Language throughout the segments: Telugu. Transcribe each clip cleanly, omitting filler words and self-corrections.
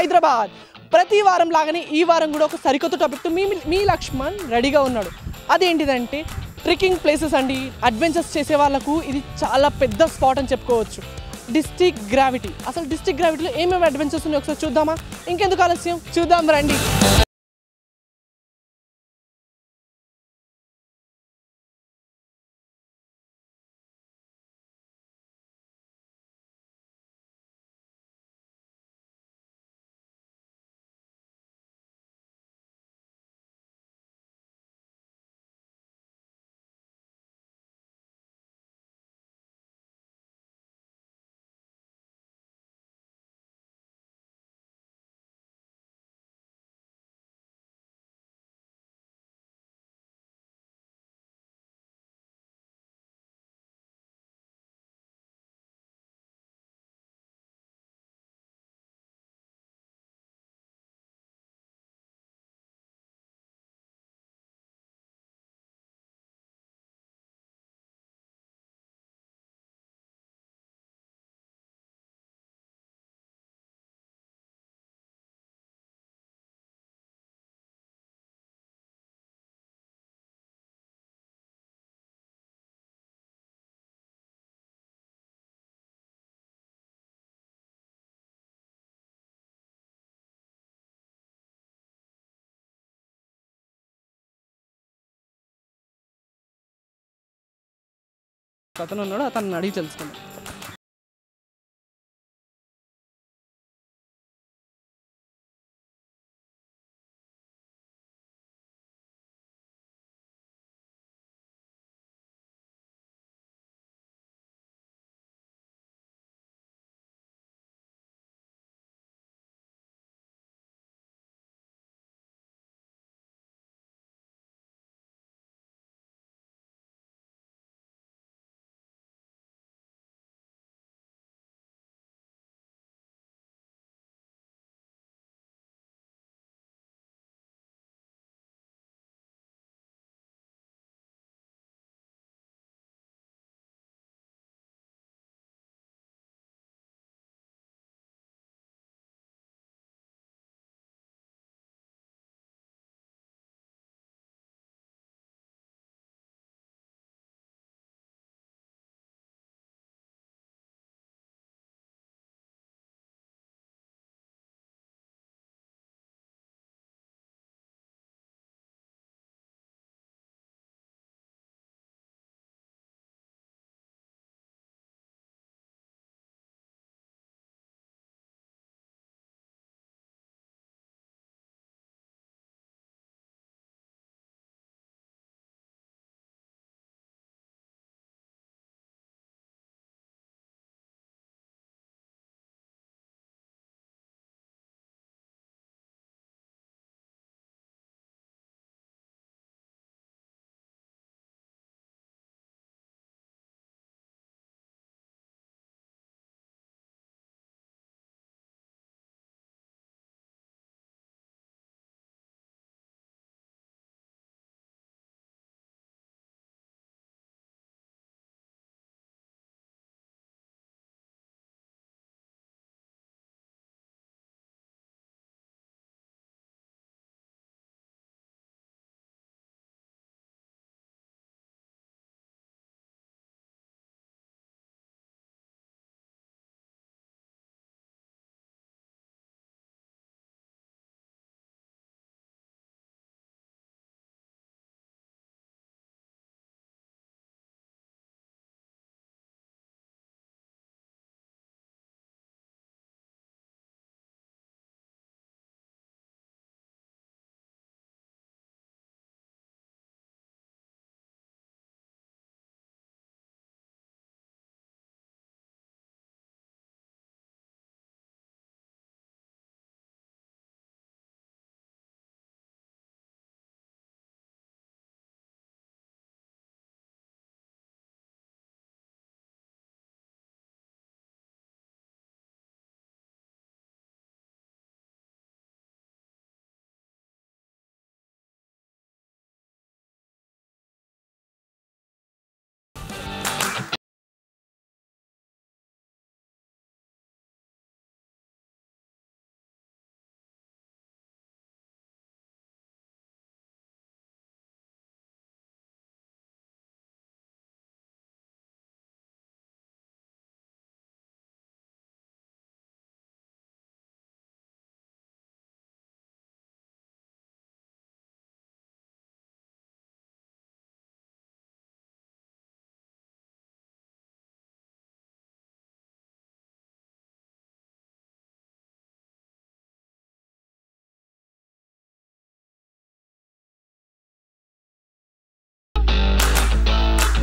హైదరాబాద్. ప్రతి వారం లాగానే ఈ వారం కూడా ఒక సరికొత్త టాపిక్తో మీ లక్ష్మణ్ రెడీగా ఉన్నాడు. అదేంటిదంటే ట్రెక్కింగ్ ప్లేసెస్ అండి. అడ్వెంచర్స్ చేసే వాళ్ళకు ఇది చాలా పెద్ద స్పాట్ అని చెప్పుకోవచ్చు. District gravity. అసలు డిస్ట్రిక్ట్ గ్రావిటీలో ఏమేమి అడ్వెంచర్స్ ఉన్నాయో ఒకసారి చూద్దామా? ఇంకెందుకు ఆలస్యం, చూద్దాం రండి. అతను ఉన్నాడు, అతన్ని అడిగి తెలుసుకుందాం.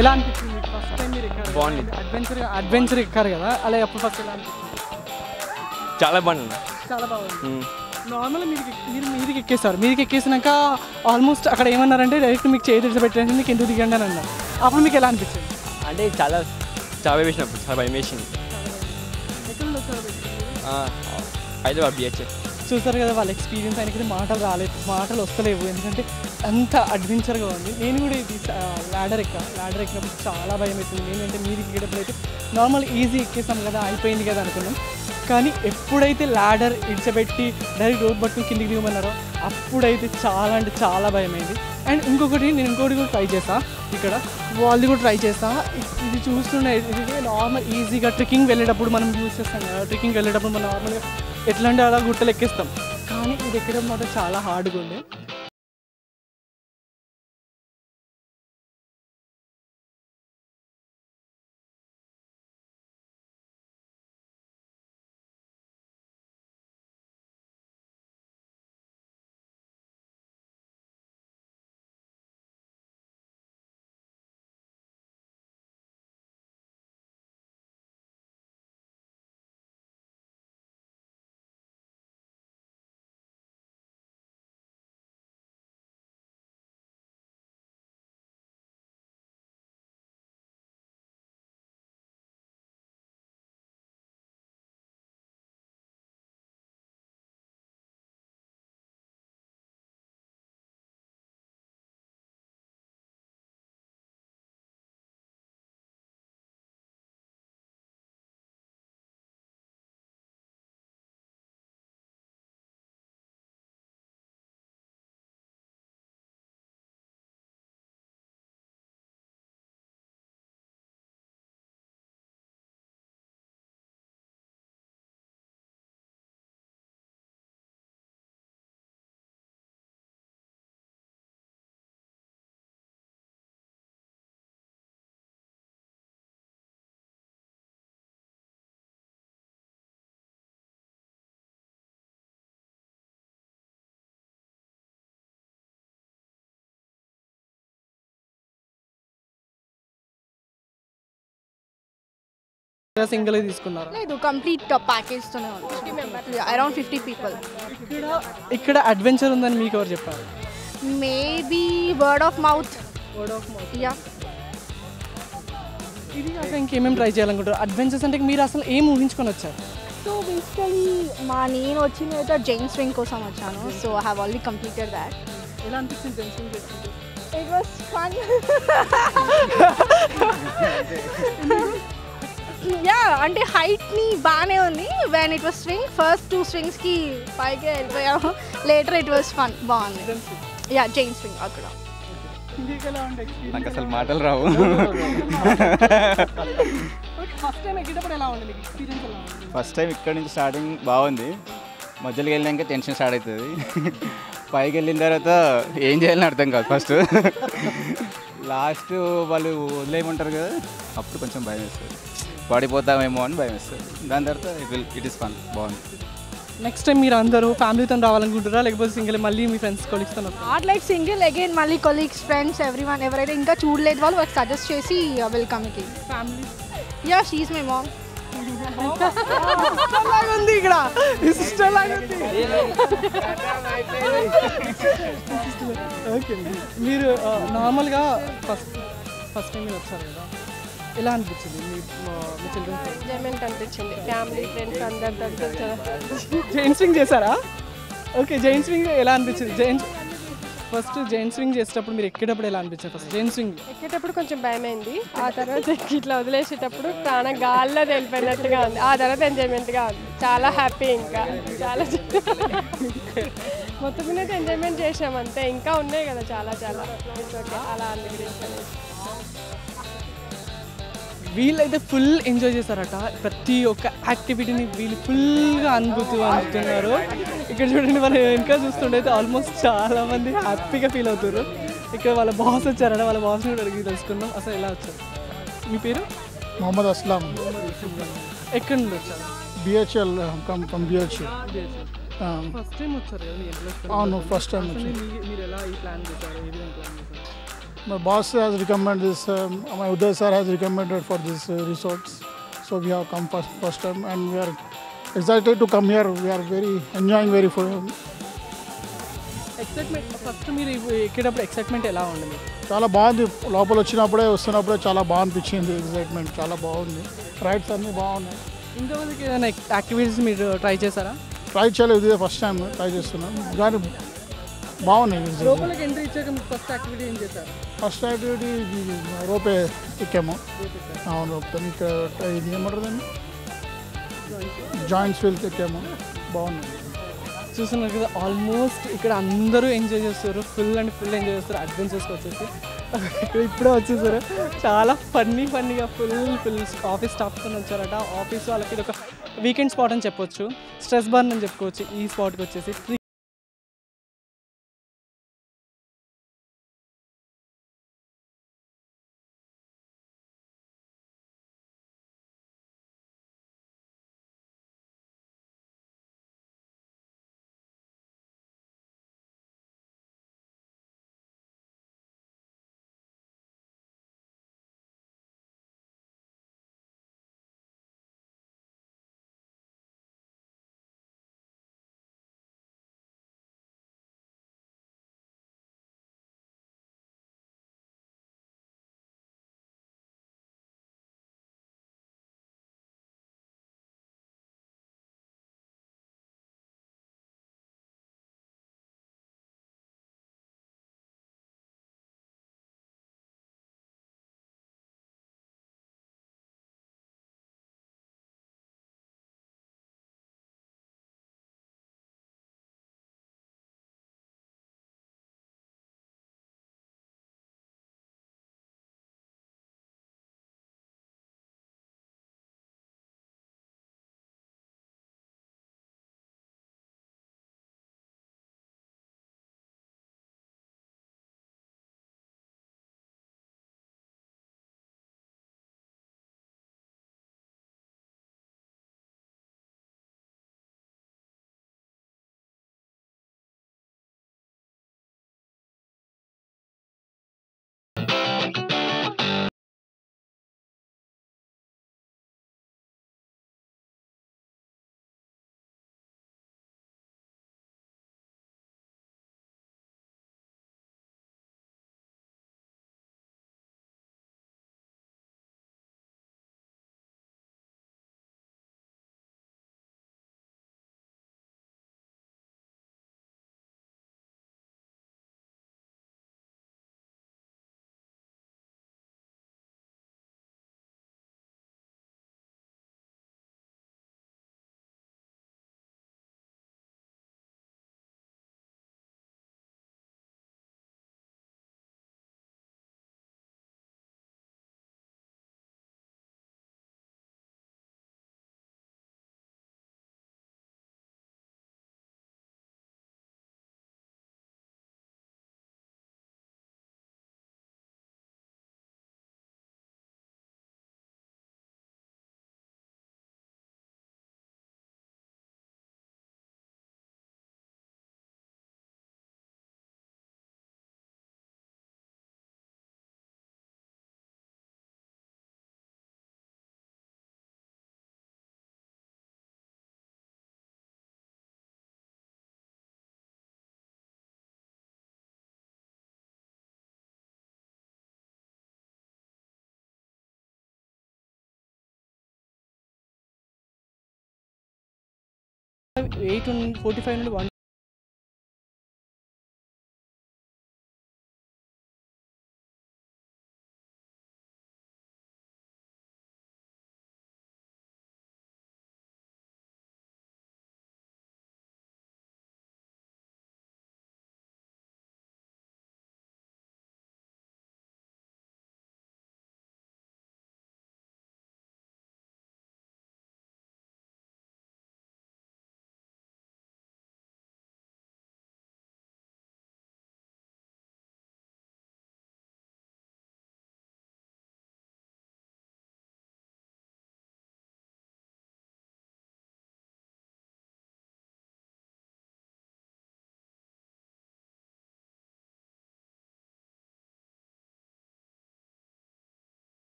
ఎలా అనిపించింది ఫస్ట్ టైం మీరు ఎక్కారు? బాగుంది. అడ్వెంచర్ ఎక్కారు కదా, అలా ఎప్పుడు ఫస్ట్ ఎలా అనిపించింది? చాలా బాగుంది. చాలా బాగుంది. నార్మల్గా మీదికి ఎక్కేస్తారు. మీదికి ఎక్కేసినాక ఆల్మోస్ట్ అక్కడ ఏమన్నారంటే డైరెక్ట్ మీకు చేతి పెట్టేసి మీకు ఎందుకు దిగండి అని అన్నారు. అప్పుడు మీకు ఎలా అనిపించింది? అంటే చాలా చాలా భయం వేసినప్పుడు చాలా భయం వేసింది. హైదరాబాద్ బిహెచ్ఎఫ్ చూసారు కదా వాళ్ళ ఎక్స్పీరియన్స్. ఆయనకి మాటలు వస్తలేవు, ఎందుకంటే అంత అడ్వెంచర్గా ఉంది. నేను కూడా ఇది ల్యాడర్ ఎక్కినప్పుడు చాలా భయం అవుతుంది. ఏంటంటే మీరు ఎక్కేటప్పుడు అయితే నార్మల్ ఈజీ ఎక్కేసాం కదా, అయిపోయింది కదా అనుకున్నాం. కానీ ఎప్పుడైతే ల్యాడర్ ఇడిచబెట్టి డైరెక్ట్ రోడ్ పట్టుకుని కిందికి దిగమన్నారో అప్పుడైతే చాలా అంటే చాలా భయమైంది. అండ్ నేను ఇంకోటి కూడా ట్రై చేసా, ఇక్కడ వాళ్ళది కూడా ట్రై చేసా. ఇది చూస్తుండే ఇది నార్మల్ ఈజీగా ట్రెక్కింగ్ వెళ్ళేటప్పుడు మనం యూజ్ చేస్తాం కదా. ట్రెక్కింగ్ వెళ్ళేటప్పుడు మనం నార్మల్గా ఎట్లా అంటే అలా గుట్టలు ఎక్కేస్తాం, కానీ ఇది ఎక్కడం మాత్రం చాలా హార్డ్గా ఉండే. సింగిల్ తీసుకున్నారు? లేదు, కంప్లీట్ ప్యాకేజ్ తోనే ఉంది. Around 50 people. ఇక్కడ అడ్వెంచర్ ఉందని మీకు ఎవరు చెప్పారు? Maybe word of mouth. Yeah. ఇది కాక ఇంకేమేమి ట్రై చేయాలనుకుంటారు? అడ్వెంచర్స్ అంటే మీరు అసలు ఏం ఊహించుకొని వచ్చారు? సో బేసికలీ నేను వచ్చింది అయితే జైన్ స్వింగ్ కోసం వచ్చాను. So I have already completed that. ఎలా అనిపించింది జైన్ స్వింగ్ చేస్తుంటే? It was fun. యా, అంటే హైట్ని బాగానే ఉంది. When it was swing first 2 స్వింగ్స్కి పైకి వెళ్ళిపోయాము. లేటర్ ఇట్ వాస్ ఫన్, బాగుంది. యా, జైన్ స్వింగ్ అక్కడ. నాకు అసలు మాటలు రావు. ఫస్ట్ టైం ఇక్కడ నుంచి స్టార్టింగ్ బాగుంది. మధ్యలోకి వెళ్ళాక టెన్షన్ స్టార్ట్ అవుతుంది. పైకి వెళ్ళిన తర్వాత ఏం చేయాలని అర్థం కాదు. ఫస్ట్ లాస్ట్ వాళ్ళు వదిలేయమంటారు కదా, అప్పుడు కొంచెం భయం వేస్తుంది. పడిపోతామేమో అని భయం వేస్తుంది. దాని తర్వాత ఇట్ ఈస్ ఫన్, బాగుంది. నెక్స్ట్ టైం మీరు అందరూ ఫ్యామిలీతో రావాలనుకుంటారా, లేకపోతే సింగిల్ మళ్ళీ మీ ఫ్రెండ్స్ కొలీగ్స్తో? నాట్ లైక్ సింగిల్, అగైన్ మళ్ళీ కొలీగ్స్, ఫ్రెండ్స్, ఎవ్రీవన్. ఎవరైతే ఇంకా చూడలేదు వాళ్ళు సజెస్ట్ చేసి వెల్కమ్కి. Family? Yeah, she my mom. ఉంది ఇక్కడ సిస్టర్ లాగా ఉంది. ఓకే, మీరు నార్మల్గా ఫస్ట్ టైం మీరు వచ్చారు కదా, ఎలా అనిపించింది? మీ చిల్డ్రన్స్ ఎంజాయ్మెంట్ అనిపించింది. ఫ్యామిలీ ఫ్రెండ్స్ అందరితో జైన్ స్వింగ్ చేశారా? ఓకే, జైన్ స్వింగ్ ఎలా అనిపించింది? ఫస్ట్ జైన్ స్వింగ్ చేసేటప్పుడు మీరు ఎక్కేటప్పుడు ఎలా అనిపించింది? ఫస్ట్ జైన్ స్వింగ్ ఎక్కేటప్పుడు కొంచెం భయమైంది. ఆ తర్వాత ఇట్లా వదిలేసేటప్పుడు ప్రాణం గాల్లో తెలిపోయినట్టుగా ఉంది. ఆ తర్వాత ఎంజాయ్మెంట్గా ఉంది, చాలా హ్యాపీ. ఇంకా చాలా మొత్తం మీద ఎంజాయ్మెంట్ చేసాం అంతే. ఇంకా ఉన్నాయి కదా చాలా చాలా. ఓకే, అలా అందుకు వీళ్ళైతే ఫుల్ ఎంజాయ్ చేస్తారట. ప్రతి ఒక్క యాక్టివిటీని వీళ్ళు ఫుల్గా అందుతున్నారు. ఇక్కడ చూడండి, వాళ్ళు వెనక చూస్తుండే ఆల్మోస్ట్ చాలా మంది హ్యాపీగా ఫీల్ అవుతారు. ఇక్కడ వాళ్ళ బాస్ వచ్చారట, వాళ్ళ బాస్ని కూడా అడిగి తెలుసుకుందాం అసలు ఎలా వచ్చారు. మీ పేరు? మొహమ్మద్ అస్లాం. ఎక్కడి నుండి వచ్చారు? BHL from BHL. First time వచ్చారు కదా? అవును, ఫస్ట్ టైం మీరు ఎలా ఈ ప్లాన్ చేశారు? ఏ విధంగా ప్లాన్ చేశారు? My boss has recommended this. My Uday sir has recommended for this resorts. So we have come first time, and we are excited to come here. We are very enjoying very full. Excitement first మీరు ఎక్కేటప్పుడు ఎక్సైట్మెంట్ ఎలా ఉంది మీకు? చాలా బాగుంది. లోపల వచ్చినప్పుడే వస్తున్నప్పుడే చాలా బాగా అనిపించింది. ఎగ్జైట్మెంట్ చాలా బాగుంది. రైడ్స్ అన్నీ బాగున్నాయి. ఇంతమందికి ఏదైనా యాక్టివిటీస్ మీరు ట్రై చేశారా? ట్రై చేయలేదు, ఇదే ఫస్ట్ టైం ట్రై చేస్తున్నాం. కానీ బాగున్నాయి. లోపలికి ఎంట్రీ ఇచ్చాక మీకు ఫస్ట్ యాక్టివిటీ ఏం చేశారు? ఫస్ట్ యాక్టివిటీ రోపే ఎక్కాము. అవును, రోప్ ఇక్కడ ఇది ఏమంటారు దాన్ని, జాయింట్స్ వీల్స్ ఎక్కాము. బాగున్నాయి. చూస్తున్నారు కదా, ఆల్మోస్ట్ ఇక్కడ అందరూ ఎంజాయ్ చేస్తారు, ఫుల్ అండ్ ఫుల్ ఎంజాయ్ చేస్తారు అడ్వెంచర్స్కి వచ్చేసి. ఇక్కడ ఇప్పుడే వచ్చేసారు, చాలా ఫన్నీగా ఫుల్ ఆఫీస్ స్టాఫ్తో వచ్చారట. ఆఫీస్ వాళ్ళకి ఇది ఒక వీకెండ్ స్పాట్ అని చెప్పొచ్చు, స్ట్రెస్ బర్న్ అని చెప్పుకోవచ్చు. ఈ స్పాట్కి వచ్చేసి ఎయిట్ 45 నుండి 1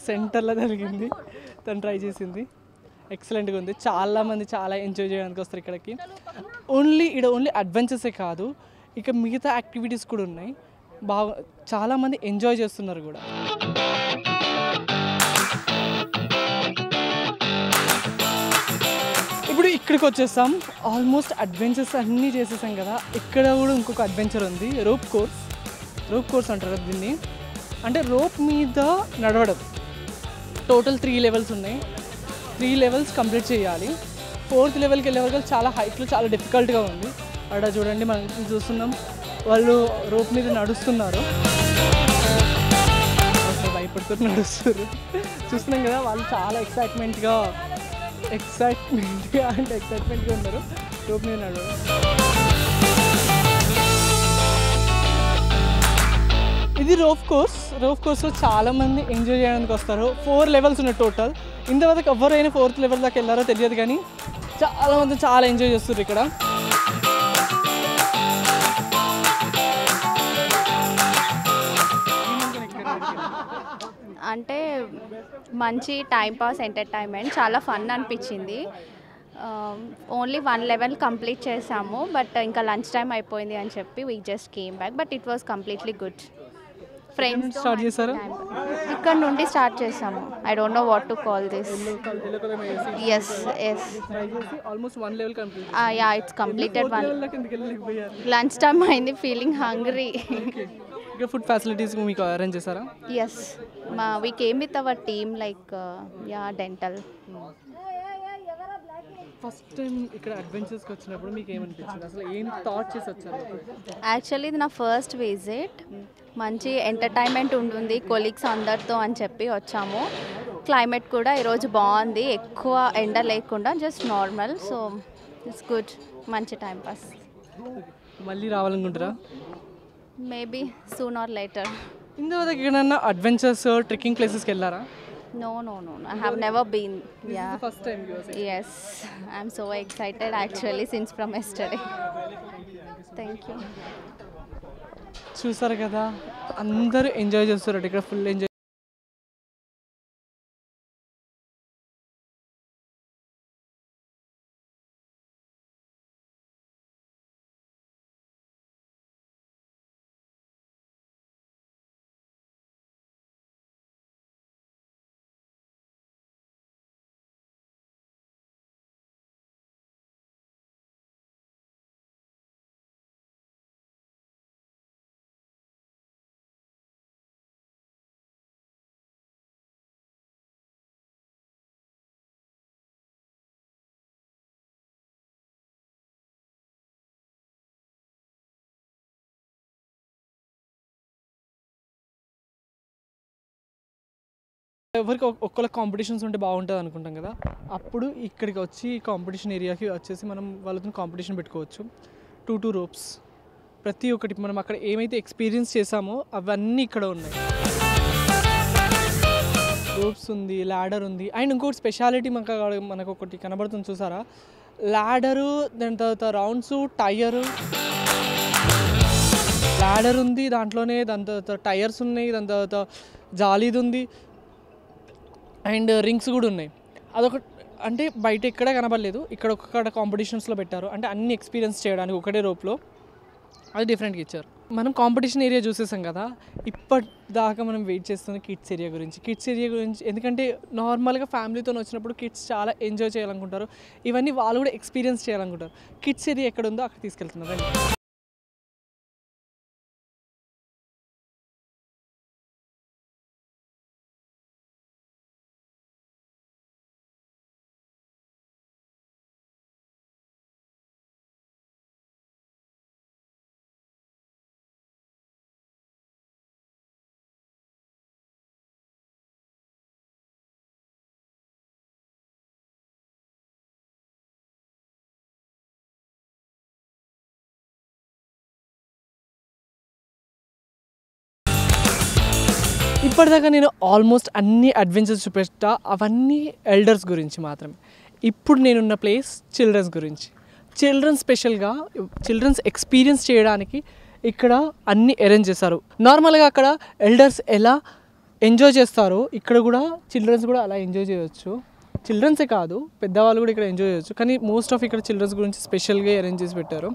సెంటర్లో జరిగింది. తను ట్రై చేసింది, ఎక్సలెంట్గా ఉంది. చాలామంది చాలా ఎంజాయ్ చేయడానికి వస్తారు ఇక్కడికి. ఓన్లీ అడ్వెంచర్సే కాదు, ఇక మిగతా యాక్టివిటీస్ కూడా ఉన్నాయి. బాగా చాలామంది ఎంజాయ్ చేస్తున్నారు కూడా. ఇప్పుడు ఇక్కడికి వచ్చేసాం. ఆల్మోస్ట్ అడ్వెంచర్స్ అన్నీ చేసేసాం కదా. ఇక్కడ కూడా ఇంకొక అడ్వెంచర్ ఉంది, రోప్ కోర్స్ అంటారు దీన్ని. అంటే రోప్ మీద నడవడం. టోటల్ 3 లెవెల్స్ ఉన్నాయి. 3 లెవెల్స్ కంప్లీట్ చేయాలి. 4th లెవెల్కి వెళ్ళే వరకు చాలా హైట్లో చాలా డిఫికల్ట్గా ఉంది. అక్కడ చూడండి, మనం చూస్తున్నాం వాళ్ళు రోప్ మీద నడుస్తున్నారు, భయపడుతూ నడుస్తారు. చూస్తున్నాం కదా, వాళ్ళు చాలా ఎక్సైట్మెంట్గా ఉన్నారు రోప్ మీద నడవడం. ఇది రోప్ కోర్స్లో చాలామంది ఎంజాయ్ చేయడానికి వస్తారు. 4 లెవెల్స్ ఉన్నాయి టోటల్. ఇంతవరకు ఎవరైనా 4th లెవెల్ దాకా వెళ్ళారో తెలియదు, కానీ చాలామంది చాలా ఎంజాయ్ చేస్తారు ఇక్కడ. అంటే మంచి టైంపాస్ ఎంటర్టైన్మెంట్, చాలా ఫన్ అనిపించింది. ఓన్లీ 1 లెవెల్ కంప్లీట్ చేసాము, బట్ ఇంకా లంచ్ టైం అయిపోయింది అని చెప్పి we just came back, but it was completely good. Friends start చేశారు, ఇక్కడ నుండి స్టార్ట్ చేసాము. I don't know what to call this. Yes almost 1 level complete. Yeah, it's completed. 1 lunch time అయింది, ఫీలింగ్ హంగ్రీ. ఇక్కడ ఫుడ్ ఫెసిలిటీస్ మీకు అరేంజ్ చేశారా? Yes, we came with our team, like dental. First time ఇక్కడ అడ్వెంచర్స్కి వచ్చినప్పుడు మీకు ఏమనిపించింది? అసలు ఏం థాట్ చేసి వచ్చారు? యాక్చువల్లీ ఇది నా ఫస్ట్ విజిట్. మంచి ఎంటర్టైన్మెంట్ ఉంటుంది కొలీగ్స్ అందరితో అని చెప్పి వచ్చాము. క్లైమేట్ కూడా ఈరోజు బాగుంది, ఎక్కువ ఎండ లేకుండా, just normal. So it's good, మంచి టైం పాస్. మళ్ళీ రావాలనుకుంటారా? Maybe soon or later. ఇంతవరకు ఎక్కడన్నా అడ్వెంచర్స్ ట్రెక్కింగ్ ప్లేసెస్కి వెళ్ళారా? No, I have never been. Yeah. First time you are saying. Yes, I'm so excited actually since from yesterday. Thank you. చూసారు కదా, అందరూ ఎంజాయ్ చేస్తారు ఇక్కడ, ఫుల్ ఎంజాయ్. ఎవరికి ఒక్కళ్ళ కాంపిటీషన్స్ ఉంటే బాగుంటుంది అనుకుంటాం కదా, అప్పుడు ఇక్కడికి వచ్చి కాంపిటీషన్ ఏరియాకి వచ్చేసి మనం వాళ్ళతో కాంపిటీషన్ పెట్టుకోవచ్చు. 2 రోప్స్, ప్రతి ఒక్కటి మనం అక్కడ ఏమైతే ఎక్స్పీరియన్స్ చేసామో అవన్నీ ఇక్కడ ఉన్నాయి. రోప్స్ ఉంది, ల్యాడర్ ఉంది, అండ్ ఇంకొకటి స్పెషాలిటీ మనకు ఒకటి కనబడుతుంది చూసారా, ల్యాడరు, దాని తర్వాత రౌండ్స్, ల్యాడర్ ఉంది దాంట్లోనే, దాని తర్వాత టైర్స్ ఉన్నాయి, దాని తర్వాత జాలీది ఉంది, అండ్ రింగ్స్ కూడా ఉన్నాయి. అదొక అంటే బయట ఎక్కడ కనబడలేదు, ఇక్కడ ఒక్కడ కాంపిటీషన్స్లో పెట్టారు. అంటే అన్ని ఎక్స్పీరియన్స్ చేయడానికి ఒకటే రోప్లో, అది డిఫరెంట్గా ఇచ్చారు. మనం కాంపిటీషన్ ఏరియా చూసేసాం కదా, ఇప్పటిదాకా మనం వెయిట్ చేస్తుంది కిడ్స్ ఏరియా గురించి. ఎందుకంటే నార్మల్గా ఫ్యామిలీతో వచ్చినప్పుడు కిడ్స్ చాలా ఎంజాయ్ చేయాలనుకుంటారు, ఇవన్నీ వాళ్ళు కూడా ఎక్స్పీరియన్స్ చేయాలనుకుంటారు. కిడ్స్ ఏరియా ఎక్కడ ఉందో అక్కడ తీసుకెళ్తున్నారు. ఇప్పటిదాకా నేను ఆల్మోస్ట్ అన్ని అడ్వెంచర్స్ చూపెట్టా, అవన్నీ ఎల్డర్స్ గురించి మాత్రమే. ఇప్పుడు నేనున్న ప్లేస్ చిల్డ్రన్స్ గురించి. స్పెషల్గా చిల్డ్రన్స్ ఎక్స్పీరియన్స్ చేయడానికి ఇక్కడ అన్నీ అరేంజ్ చేశారు. నార్మల్గా అక్కడ ఎల్డర్స్ ఎలా ఎంజాయ్ చేస్తారో ఇక్కడ కూడా చిల్డ్రన్స్ కూడా అలా ఎంజాయ్ చేయొచ్చు. చిల్డ్రన్సే కాదు పెద్దవాళ్ళు కూడా ఇక్కడ ఎంజాయ్ చేయొచ్చు. కానీ మోస్ట్ ఆఫ్ ఇక్కడ చిల్డ్రన్స్ గురించి స్పెషల్గా అరేంజ్ చేసి పెట్టారు.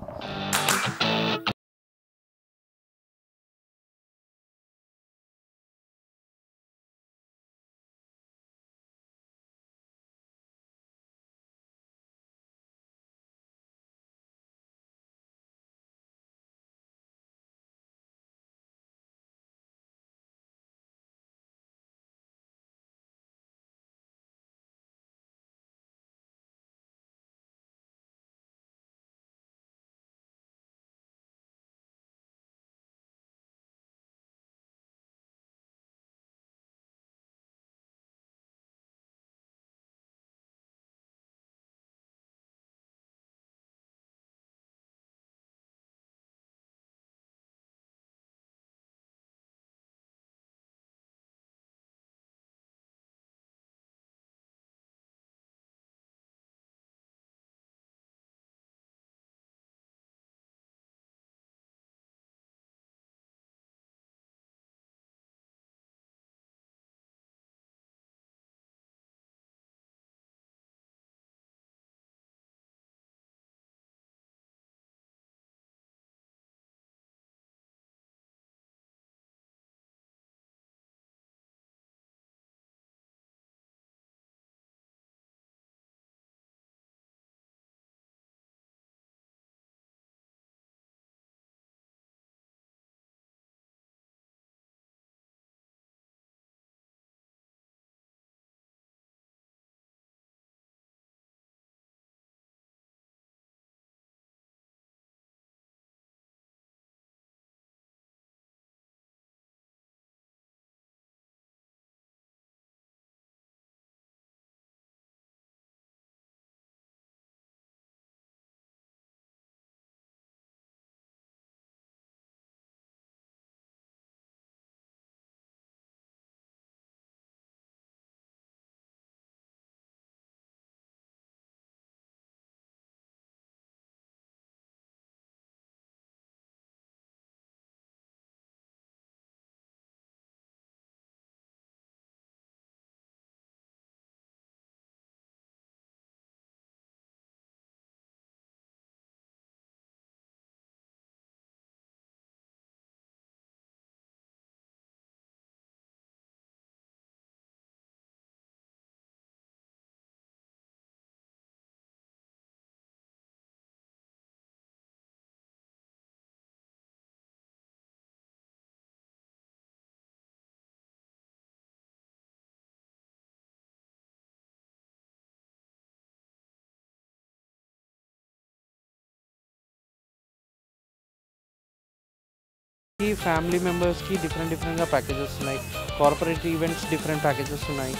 ఈ ఫ్యామిలీ మెంబర్స్కి డిఫరెంట్గా ప్యాకేజెస్ ఉన్నాయి. కార్పొరేట్ ఈవెంట్స్ డిఫరెంట్ ప్యాకేజెస్ ఉన్నాయి.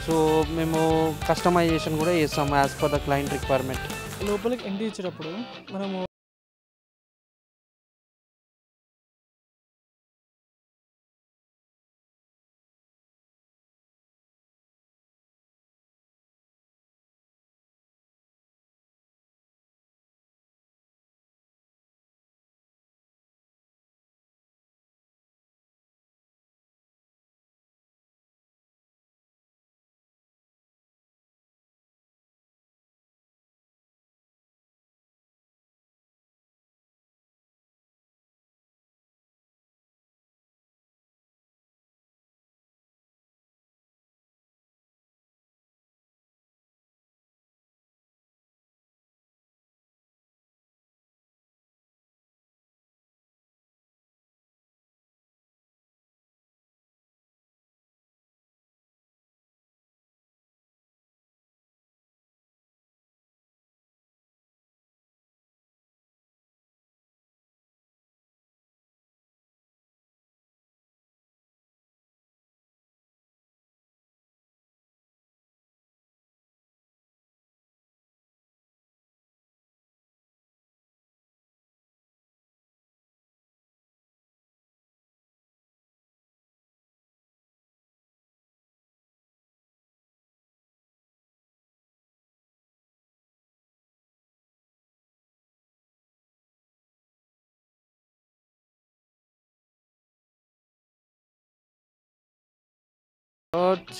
సో మేము కస్టమైజేషన్ కూడా చేస్తాము as per the client requirement. లోపలికి ఎంట్రీ ఇచ్చేటప్పుడు మనము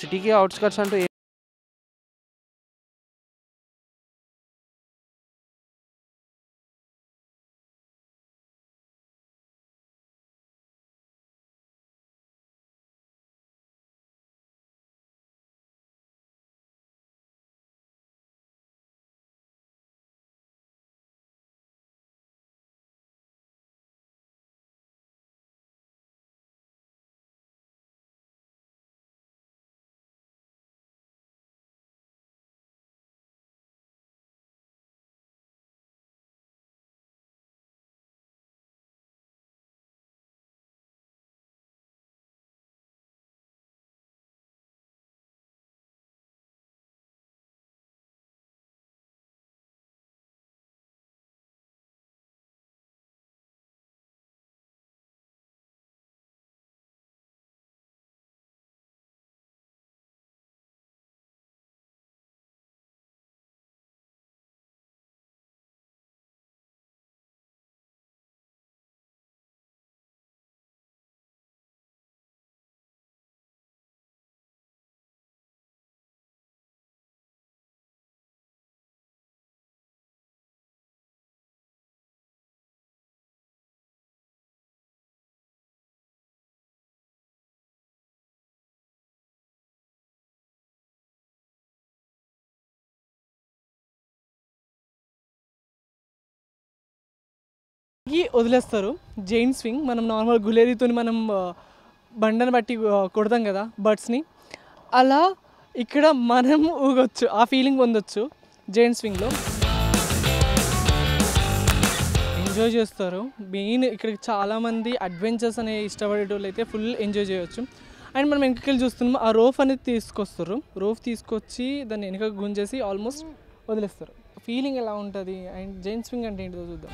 సిటీకి అవుట్స్కట్స్ అంటూ వదిలేస్తారు. జైన్ స్వింగ్ మనం నార్మల్ గులేరితో మనం బండను బట్టి కొడతాం కదా బర్డ్స్ని, అలా ఇక్కడ మనం ఊగొచ్చు, ఆ ఫీలింగ్ పొందొచ్చు జైన్ స్వింగ్లో. ఎంజాయ్ చేస్తారు. మెయిన్ ఇక్కడికి చాలామంది అడ్వెంచర్స్ అనే ఇష్టపడేటోళ్ళు అయితే ఫుల్ ఎంజాయ్ చేయొచ్చు. అండ్ మనం వెనకకెళ్ళి చూస్తున్నాము, ఆ రోఫ్ అనేది తీసుకొస్తారు. రోఫ్ తీసుకొచ్చి దాన్ని వెనక గుంజేసి ఆల్మోస్ట్ వదిలేస్తారు. ఫీలింగ్ ఎలా ఉంటుంది అండ్ జైన్ స్వింగ్ అంటే ఏంటిదో చూద్దాం.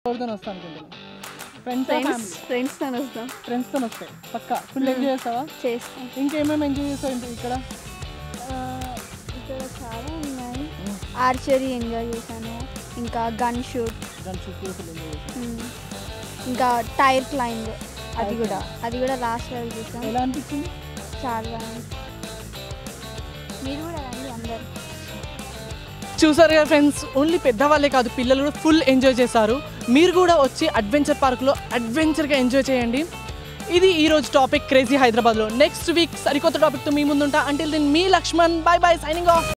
ఎవరితో వస్తా అనుకుంటున్నాను? ఫ్రెండ్స్తో వస్తాం. ఫ్రెండ్స్తో వస్తాయి పక్కా. ఫుల్ ఎంజాయ్ చేస్తావా? చేస్తాం. ఇంకేమేమి ఎంజాయ్ చేస్తావు ఇక్కడ? ఇక్కడ చాలా ఉన్నాయి. ఆర్చరీ ఎంజాయ్ చేశాను, ఇంకా గన్ షూట్, ఇంకా టైర్ క్లైంబ్, అది కూడా లాస్ట్ లెవెల్ చేసాం. ఎలా అనిపించింది? చాలా మీరు కూడా రండి అందరు. చూసారు కదా ఫ్రెండ్స్, ఓన్లీ పెద్దవాళ్ళే కాదు పిల్లలు కూడా ఫుల్ ఎంజాయ్ చేశారు. మీరు కూడా వచ్చి అడ్వెంచర్ పార్క్లో అడ్వెంచర్గా ఎంజాయ్ చేయండి. ఇది ఈరోజు టాపిక్ క్రేజీ హైదరాబాద్లో. నెక్స్ట్ వీక్ సరికొత్త టాపిక్తో మీ ముందుంటా. అంటిల్ దెన్ మీ Lakshman, bye bye, signing of.